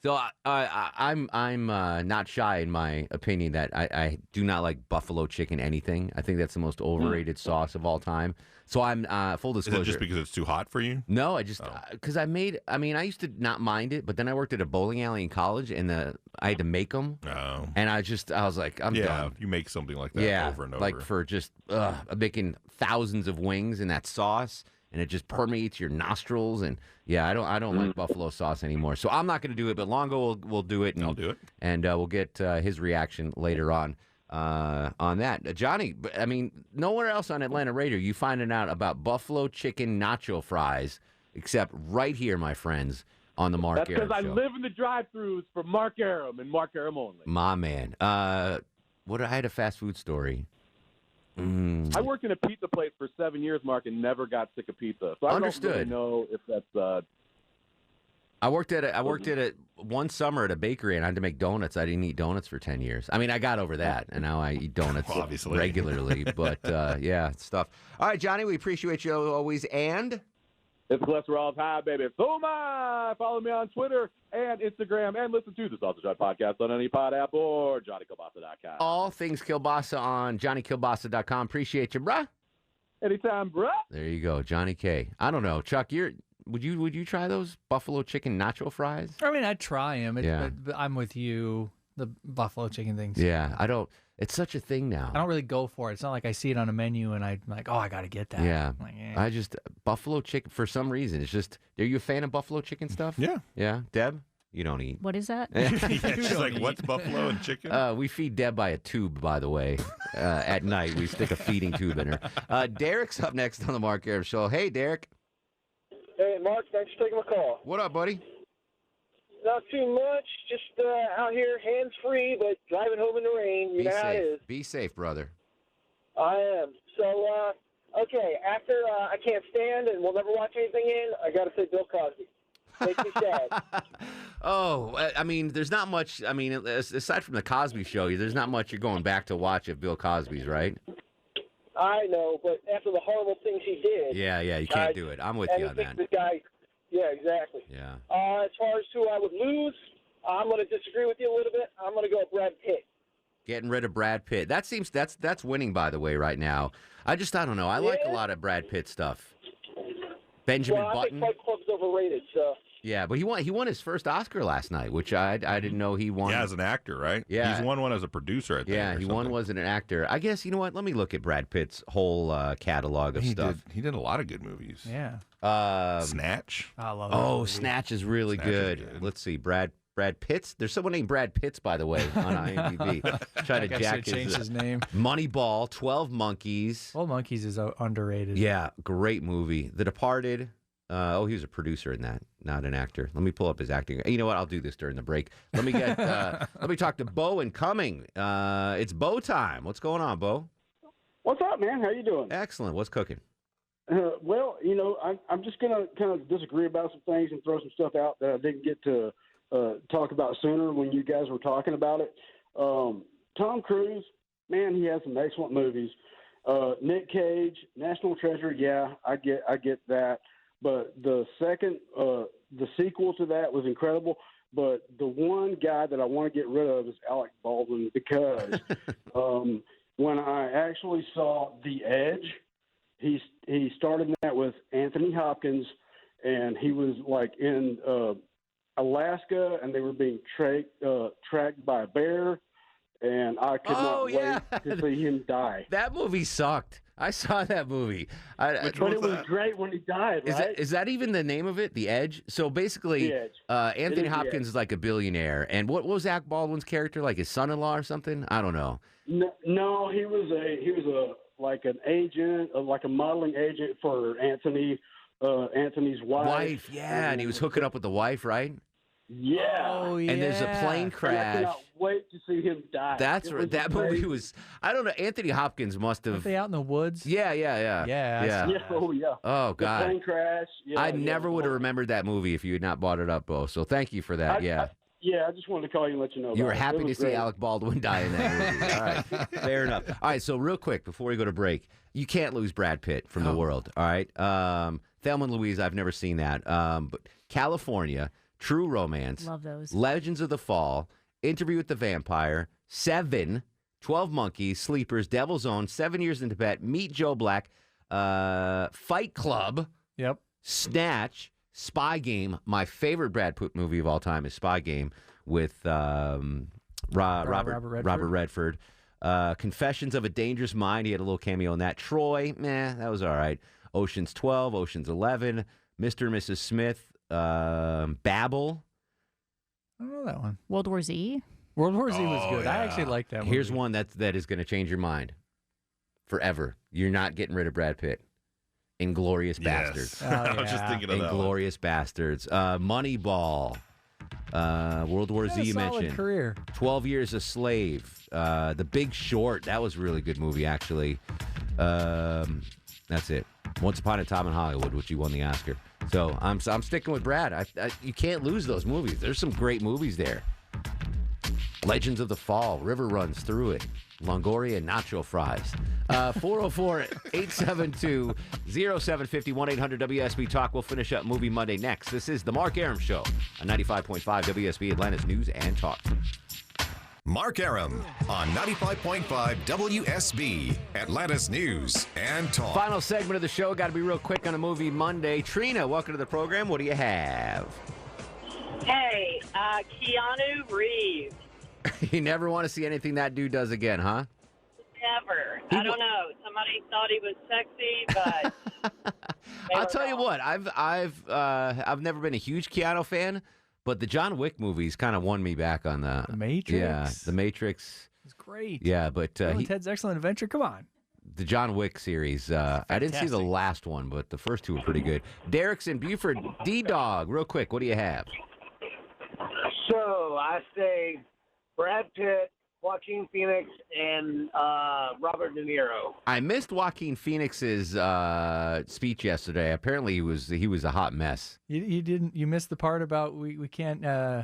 So I'm not shy in my opinion that I do not like buffalo chicken anything. I think that's the most overrated sauce of all time. So I'm full disclosure. Is it just because it's too hot for you? No, I just because I used to not mind it, but then I worked at a bowling alley in college, and I had to make them. Oh. And I was like, I'm done. Yeah, you make something like that over and over. Like for just making thousands of wings in that sauce. And it just permeates your nostrils, and I don't like buffalo sauce anymore. So I'm not going to do it, but Longo will do it. And I'll do it, and we'll get his reaction later on that. Johnny, I mean, nowhere else on Atlanta Radio you finding out about buffalo chicken nacho fries except right here, my friends, on the Mark Arum Show. That's because I live in the drive-thrus for Mark Arum and Mark Arum only. My man. I had a fast food story. I worked in a pizza place for 7 years, Mark, and never got sick of pizza. So I don't really know if that's. I worked at one summer at a bakery, and I had to make donuts. I didn't eat donuts for 10 years. I mean, I got over that, and now I eat donuts obviously regularly. But stuff. All right, Johnny, we appreciate you always, and. It's cholesterol's high, baby. So am I. Follow me on Twitter and Instagram, and listen to the Sausage Hut Podcast on any pod app or JohnnyKielbasa.com. All things Kielbasa on JohnnyKielbasa.com. Appreciate you, bruh. Anytime, bruh. There you go, Johnny K. I don't know, Chuck. Would you try those buffalo chicken nacho fries? I mean, I'd try them. But I'm with you. The buffalo chicken things. Yeah, I don't. It's such a thing now. I don't really go for it. It's not like I see it on a menu and I'm like, oh, I got to get that. Yeah. I'm like, I just, buffalo chicken, for some reason, it's just, are you a fan of buffalo chicken stuff? Yeah. Yeah. Deb, you don't eat. What is that? She's like, what's buffalo and chicken? We feed Deb by a tube, by the way. At night, we stick a feeding tube in her. Derek's up next on the Mark Arum Show. Hey, Derek. Hey, Mark, thanks for taking my call. What up, buddy? Not too much. Just out here, hands-free, but driving home in the rain. You know how it is. Be safe, brother. I am. So, okay, after I Can't Stand and We'll Never Watch Anything In, I got to say Bill Cosby. Makes me sad. Oh, I mean, there's not much. I mean, aside from the Cosby Show, there's not much you're going back to watch of Bill Cosby's, right? I know, but after the horrible things he did. Yeah, you can't do it. I'm with you on that. The guy, yeah, exactly. Yeah. As far as who I would lose, I'm going to disagree with you a little bit. I'm going to go with Brad Pitt. Getting rid of Brad Pitt. That's winning, by the way, right now. I don't know. I like a lot of Brad Pitt stuff. Benjamin Button. Button. I think Fight Club's overrated, so. Yeah, but he won his first Oscar last night, which I didn't know he won. Yeah, as an actor, right? Yeah. He's won one as a producer, I think. Yeah, he won as an actor. I guess, you know what? Let me look at Brad Pitt's whole catalog of stuff. He did a lot of good movies. Yeah. Snatch. I love that movie. Snatch is really good. Let's see. Brad Pitts. There's someone named Brad Pitts, by the way, on IMDb. Try to jack his name. Moneyball, 12 Monkeys. 12 Monkeys is underrated. Yeah, great movie. The Departed. He was a producer in that, not an actor. Let me pull up his acting. You know what? I'll do this during the break. Let me get. Let me talk to Bo and Cumming. It's Bo time. What's going on, Bo? What's up, man? How you doing? Excellent. What's cooking? Well, I'm just gonna kind of disagree about some things and throw some stuff out that I didn't get to talk about sooner when you guys were talking about it. Tom Cruise, man, he has some excellent movies. Nick Cage, National Treasure, yeah, I get that. But the sequel to that was incredible. But the one guy that I want to get rid of is Alec Baldwin because when I actually saw The Edge, he started that with Anthony Hopkins, and he was like in Alaska, and they were being tracked by a bear, and I could not wait to see him die. That movie sucked. I saw that movie. But it was great when he died, right? Is that even the name of it? The Edge? So basically, The Edge. Anthony Hopkins is like a billionaire. And what was Alec Baldwin's character? Like his son-in-law or something? I don't know. No, he was like an agent, like a modeling agent for Anthony's wife. Yeah, and he was hooking up with the wife, right? Yeah. Oh, yeah. And there's a plane crash. And I cannot wait to see him die. That's right. That movie was. I don't know. Anthony Hopkins must have. Weren't they out in the woods? Yeah. Oh yeah. Oh God. The plane crash. Yeah, I never would have remembered that movie if you had not brought it up, Bo. So thank you for that. I just wanted to call you and let you know. You were happy to see Alec Baldwin die in that movie. All right, fair enough. All right, so real quick before we go to break, you can't lose Brad Pitt from the world. All right, Thelma and Louise. I've never seen that, but California. True Romance. Love those. Legends of the Fall. Interview with the Vampire. 7. 12 Monkeys. Sleepers. Devil's Own. 7 Years in Tibet. Meet Joe Black. Fight Club. Yep. Snatch. Spy Game. My favorite Brad Pitt movie of all time is Spy Game with Robert Redford. Confessions of a Dangerous Mind. He had a little cameo in that. Troy. That was all right. Ocean's 12. Ocean's 11. Mr. and Mrs. Smith. Babel. I don't know that one. World War Z. World War Z was good. I actually like that one. Here's one that is going to change your mind forever. You're not getting rid of Brad Pitt. Inglorious Bastards. Oh, yeah. I was just thinking of that one. Inglorious Bastards. Moneyball. World War Z mentioned. Career. 12 Years a Slave. The Big Short. That was a really good movie, actually. That's it. Once Upon a Time in Hollywood, which he won the Oscar. So I'm sticking with Brad. You can't lose those movies. There's some great movies there. Legends of the Fall. River runs through it. Longoria nacho fries. 404-872-0750, 1-800-WSB Talk. We'll finish up Movie Monday next. This is The Mark Arum Show on 95.5 WSB Atlanta's News and Talk. Mark Arum on 95.5 WSB, Atlanta's News and Talk. Final segment of the show. Got to be real quick on a Movie Monday. Trina, welcome to the program. What do you have? Hey, Keanu Reeves. You never want to see anything that dude does again, huh? Never. I don't know. Somebody thought he was sexy, but I'll tell you what. I've never been a huge Keanu fan, but the John Wick movies kind of won me back on the Matrix. Yeah, the Matrix. It's great. Yeah, but Ted's Excellent Adventure. Come on. The John Wick series. I didn't see the last one, but the first two were pretty good. Derek's in Buford. D-Dog, real quick, what do you have? So I say Brad Pitt, Joaquin Phoenix, and Robert De Niro. I missed Joaquin Phoenix's speech yesterday. Apparently, he was a hot mess. You didn't. You missed the part about we can't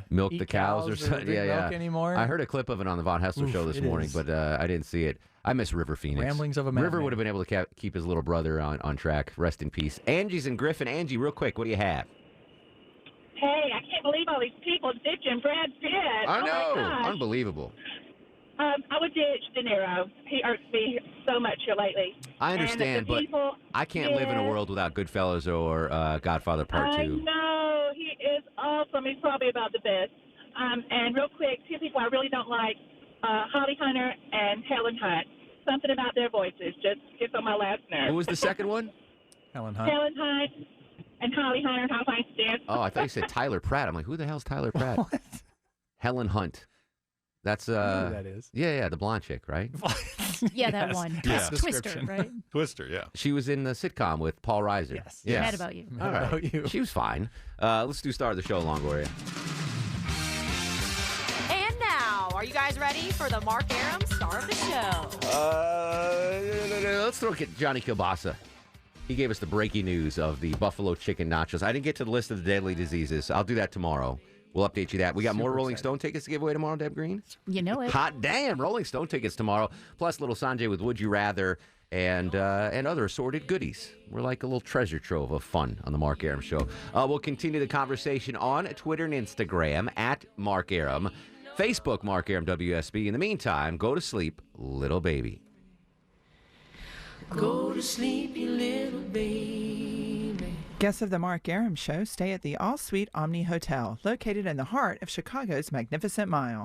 milk eat the cows or something. drink milk anymore. I heard a clip of it on the Von Hessler show this morning, but I didn't see it. I miss River Phoenix. Ramblings of a Madman. River would have been able to keep his little brother on track. Rest in peace. Angie's in Griffin. Angie, real quick, what do you have? Hey, I can't believe all these people ditching Brad Pitt. I Oh, know. my gosh. Unbelievable. I would ditch De Niro. He irks me so much here lately. I understand, And the but people, I can't live in a world without Goodfellas or Godfather Part 2. I know. He is awesome. He's probably about the best. And real quick, two people I really don't like, Holly Hunter and Helen Hunt. Something about their voices just gets on my last nerve. Who was the second one? Helen Hunt. Helen Hunt and Holly Hunter. How I stand. Oh, I thought you said Tyler Pratt. I'm like, who the hell's Tyler Pratt? Helen Hunt. That's I know who that is. Yeah, the blonde chick, right? Yeah, that one. Yeah. Twister, right? Twister, yeah. She was in the sitcom with Paul Reiser. Yes. Yeah. Mad about you. All right. About you. She was fine. Let's do star of the show, Longoria. And now, are you guys ready for the Mark Arum star of the show? Let's look at Johnny Kielbasa. He gave us the breaking news of the buffalo chicken nachos. I didn't get to the list of the deadly diseases. I'll do that tomorrow. We'll update you that. We got more Rolling Stone tickets to give away tomorrow, Deb Green. You know it. Hot damn, Rolling Stone tickets tomorrow. Plus little Sanjay with Would You Rather and other assorted goodies. We're like a little treasure trove of fun on the Mark Arum Show. We'll continue the conversation on Twitter and Instagram at Mark Arum. Facebook, Mark Arum WSB. In the meantime, go to sleep, little baby. Go to sleep, you little baby. Guests of the Mark Arum Show stay at the All Suite Omni Hotel, located in the heart of Chicago's Magnificent Mile.